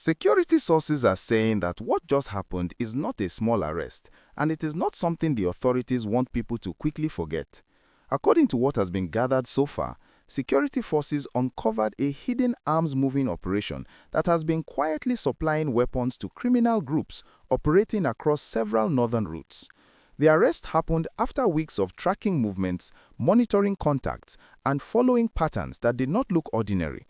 Security sources are saying that what just happened is not a small arrest, and it is not something the authorities want people to quickly forget. According to what has been gathered so far, security forces uncovered a hidden arms-moving operation that has been quietly supplying weapons to criminal groups operating across several northern routes. The arrest happened after weeks of tracking movements, monitoring contacts, and following patterns that did not look ordinary.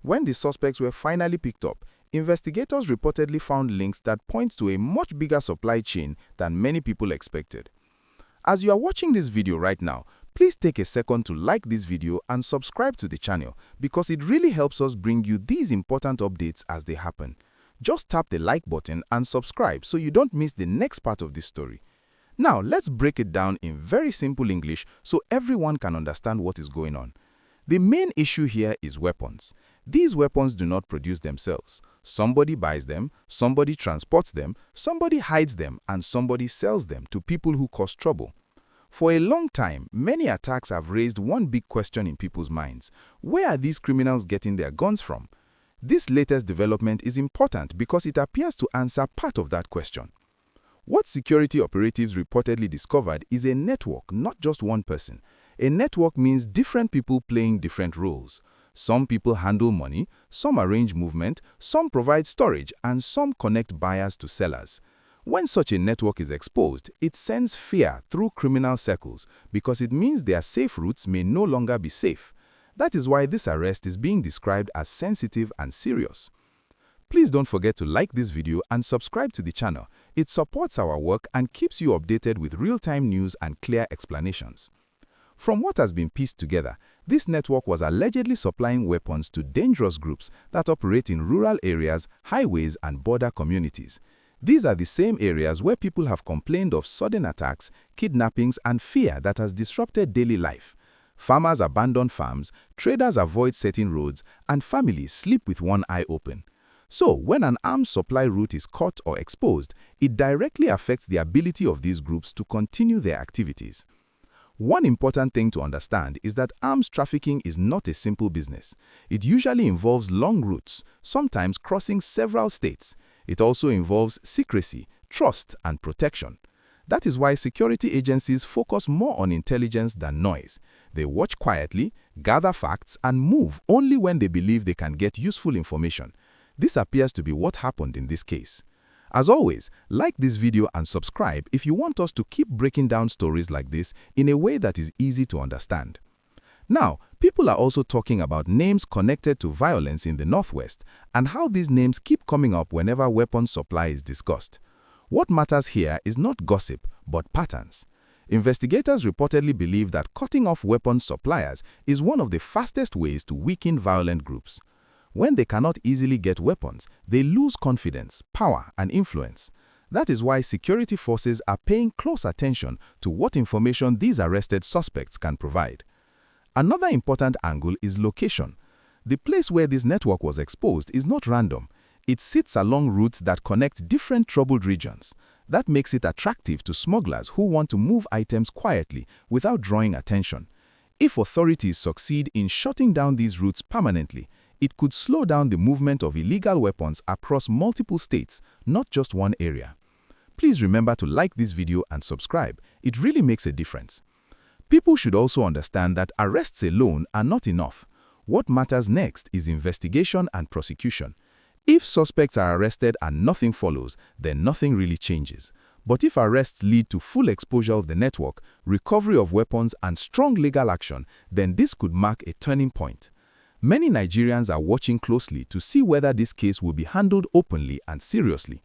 When the suspects were finally picked up, investigators reportedly found links that point to a much bigger supply chain than many people expected. As you are watching this video right now, please take a second to like this video and subscribe to the channel because it really helps us bring you these important updates as they happen. Just tap the like button and subscribe so you don't miss the next part of this story. Now, let's break it down in very simple English so everyone can understand what is going on. The main issue here is weapons. These weapons do not produce themselves. Somebody buys them, somebody transports them, somebody hides them, and somebody sells them to people who cause trouble. For a long time, many attacks have raised one big question in people's minds. Where are these criminals getting their guns from? This latest development is important because it appears to answer part of that question. What security operatives reportedly discovered is a network, not just one person. A network means different people playing different roles. Some people handle money, some arrange movement, some provide storage, and some connect buyers to sellers. When such a network is exposed, it sends fear through criminal circles because it means their safe routes may no longer be safe. That is why this arrest is being described as sensitive and serious. Please don't forget to like this video and subscribe to the channel. It supports our work and keeps you updated with real-time news and clear explanations. From what has been pieced together, this network was allegedly supplying weapons to dangerous groups that operate in rural areas, highways, and border communities. These are the same areas where people have complained of sudden attacks, kidnappings, and fear that has disrupted daily life. Farmers abandon farms, traders avoid certain roads, and families sleep with one eye open. So, when an arms supply route is caught or exposed, it directly affects the ability of these groups to continue their activities. One important thing to understand is that arms trafficking is not a simple business. It usually involves long routes, sometimes crossing several states. It also involves secrecy, trust, and protection. That is why security agencies focus more on intelligence than noise. They watch quietly, gather facts, and move only when they believe they can get useful information. This appears to be what happened in this case. As always, like this video and subscribe if you want us to keep breaking down stories like this in a way that is easy to understand. Now, people are also talking about names connected to violence in the Northwest and how these names keep coming up whenever weapons supply is discussed. What matters here is not gossip, but patterns. Investigators reportedly believe that cutting off weapons suppliers is one of the fastest ways to weaken violent groups. When they cannot easily get weapons, they lose confidence, power, and influence. That is why security forces are paying close attention to what information these arrested suspects can provide. Another important angle is location. The place where this network was exposed is not random. It sits along routes that connect different troubled regions. That makes it attractive to smugglers who want to move items quietly without drawing attention. If authorities succeed in shutting down these routes permanently, it could slow down the movement of illegal weapons across multiple states, not just one area. Please remember to like this video and subscribe. It really makes a difference. People should also understand that arrests alone are not enough. What matters next is investigation and prosecution. If suspects are arrested and nothing follows, then nothing really changes. But if arrests lead to full exposure of the network, recovery of weapons, and strong legal action, then this could mark a turning point. Many Nigerians are watching closely to see whether this case will be handled openly and seriously.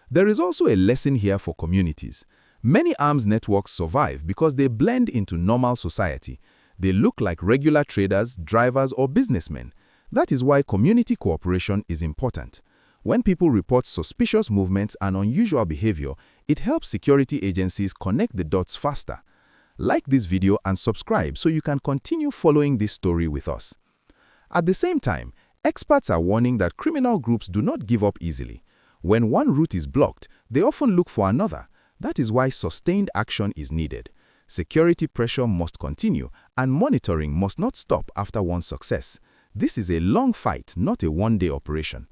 There is also a lesson here for communities. Many arms networks survive because they blend into normal society. They look like regular traders, drivers, or businessmen. That is why community cooperation is important. When people report suspicious movements and unusual behavior, it helps security agencies connect the dots faster. Like this video and subscribe so you can continue following this story with us. At the same time, experts are warning that criminal groups do not give up easily. When one route is blocked, they often look for another. That is why sustained action is needed. Security pressure must continue, and monitoring must not stop after one success. This is a long fight, not a one-day operation.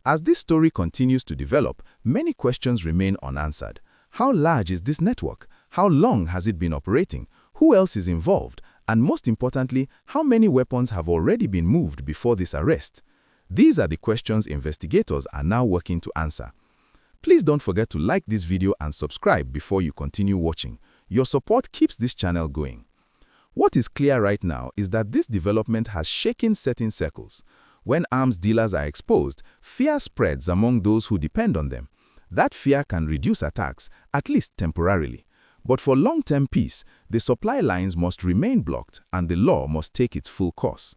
As this story continues to develop, many questions remain unanswered. How large is this network? How long has it been operating? Who else is involved? And most importantly, how many weapons have already been moved before this arrest? These are the questions investigators are now working to answer. Please don't forget to like this video and subscribe before you continue watching. Your support keeps this channel going. What is clear right now is that this development has shaken certain circles. When arms dealers are exposed, fear spreads among those who depend on them. That fear can reduce attacks, at least temporarily. But for long-term peace, the supply lines must remain blocked and the law must take its full course.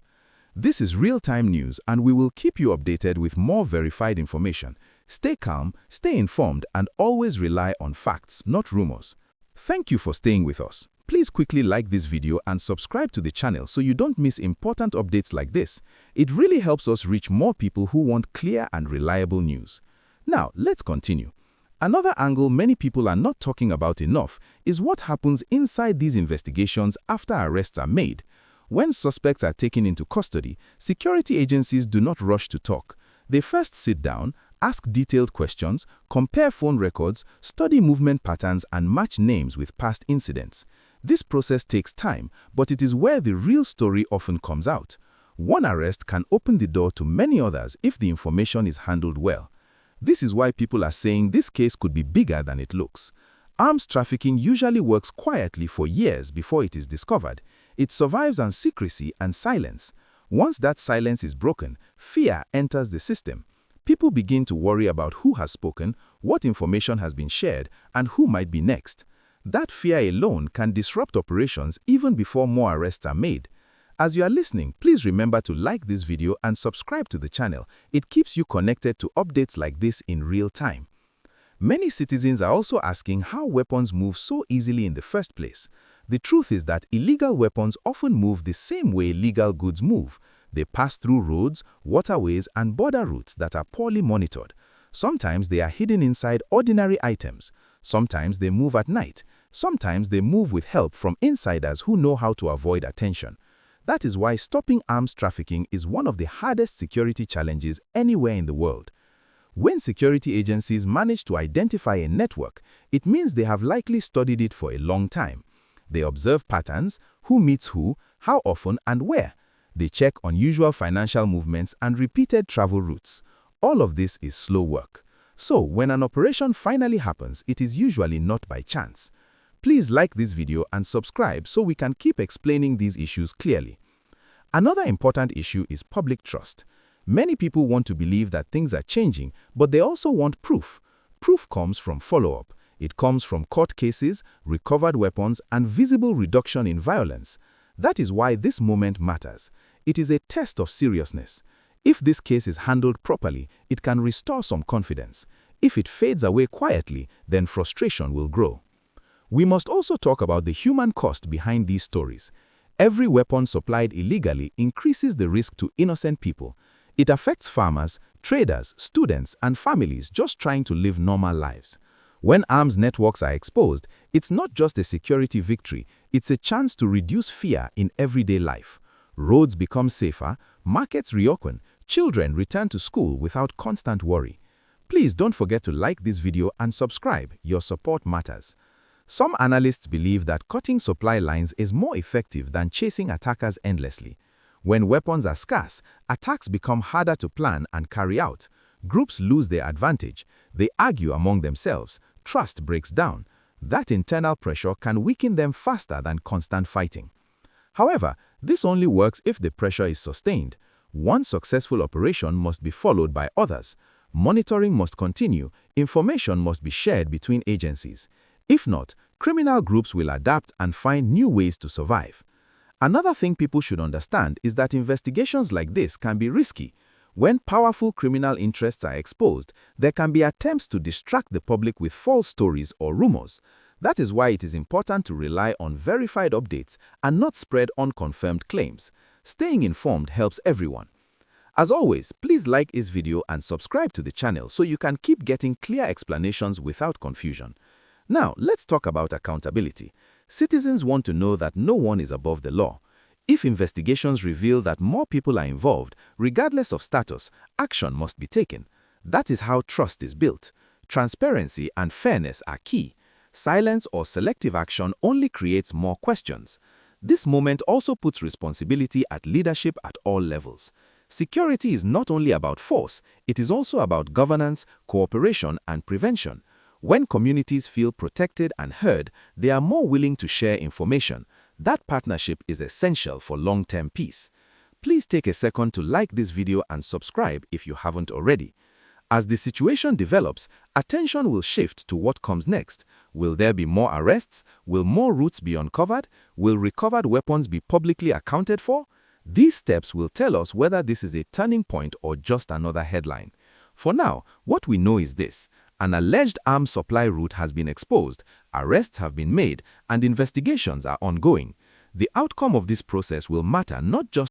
This is real-time news, and we will keep you updated with more verified information. Stay calm, stay informed, and always rely on facts, not rumors. Thank you for staying with us. Please quickly like this video and subscribe to the channel so you don't miss important updates like this. It really helps us reach more people who want clear and reliable news. Now, let's continue. Another angle many people are not talking about enough is what happens inside these investigations after arrests are made. When suspects are taken into custody, security agencies do not rush to talk. They first sit down, ask detailed questions, compare phone records, study movement patterns, and match names with past incidents. This process takes time, but it is where the real story often comes out. One arrest can open the door to many others if the information is handled well. This is why people are saying this case could be bigger than it looks. Arms trafficking usually works quietly for years before it is discovered. It survives on secrecy and silence. Once that silence is broken, fear enters the system. People begin to worry about who has spoken, what information has been shared, and who might be next. That fear alone can disrupt operations even before more arrests are made. As you are listening, please remember to like this video and subscribe to the channel. It keeps you connected to updates like this in real time. Many citizens are also asking how weapons move so easily in the first place. The truth is that illegal weapons often move the same way legal goods move. They pass through roads, waterways, and border routes that are poorly monitored. Sometimes they are hidden inside ordinary items. Sometimes they move at night. Sometimes they move with help from insiders who know how to avoid attention. That is why stopping arms trafficking is one of the hardest security challenges anywhere in the world. When security agencies manage to identify a network, it means they have likely studied it for a long time. They observe patterns, who meets who, how often and where. They check unusual financial movements and repeated travel routes. All of this is slow work. So, when an operation finally happens, it is usually not by chance. Please like this video and subscribe so we can keep explaining these issues clearly. Another important issue is public trust. Many people want to believe that things are changing, but they also want proof. Proof comes from follow-up. It comes from court cases, recovered weapons, and visible reduction in violence. That is why this moment matters. It is a test of seriousness. If this case is handled properly, it can restore some confidence. If it fades away quietly, then frustration will grow. We must also talk about the human cost behind these stories. Every weapon supplied illegally increases the risk to innocent people. It affects farmers, traders, students, and families just trying to live normal lives. When arms networks are exposed, it's not just a security victory, it's a chance to reduce fear in everyday life. Roads become safer, markets reopen, children return to school without constant worry. Please don't forget to like this video and subscribe. Your support matters. Some analysts believe that cutting supply lines is more effective than chasing attackers endlessly. When weapons are scarce, attacks become harder to plan and carry out. Groups lose their advantage. They argue among themselves. Trust breaks down. That internal pressure can weaken them faster than constant fighting. However, this only works if the pressure is sustained. One successful operation must be followed by others. Monitoring must continue. Information must be shared between agencies. If not, criminal groups will adapt and find new ways to survive. Another thing people should understand is that investigations like this can be risky. When powerful criminal interests are exposed, there can be attempts to distract the public with false stories or rumors. That is why it is important to rely on verified updates and not spread unconfirmed claims. Staying informed helps everyone. As always, please like this video and subscribe to the channel so you can keep getting clear explanations without confusion. Now, let's talk about accountability. Citizens want to know that no one is above the law. If investigations reveal that more people are involved, regardless of status, action must be taken. That is how trust is built. Transparency and fairness are key. Silence or selective action only creates more questions. This moment also puts responsibility at leadership at all levels. Security is not only about force, it is also about governance, cooperation, and prevention. When communities feel protected and heard, they are more willing to share information. That partnership is essential for long-term peace. Please take a second to like this video and subscribe if you haven't already. As the situation develops, attention will shift to what comes next. Will there be more arrests? Will more routes be uncovered? Will recovered weapons be publicly accounted for? These steps will tell us whether this is a turning point or just another headline. For now, what we know is this: an alleged arms supply route has been exposed, arrests have been made, and investigations are ongoing. The outcome of this process will matter not just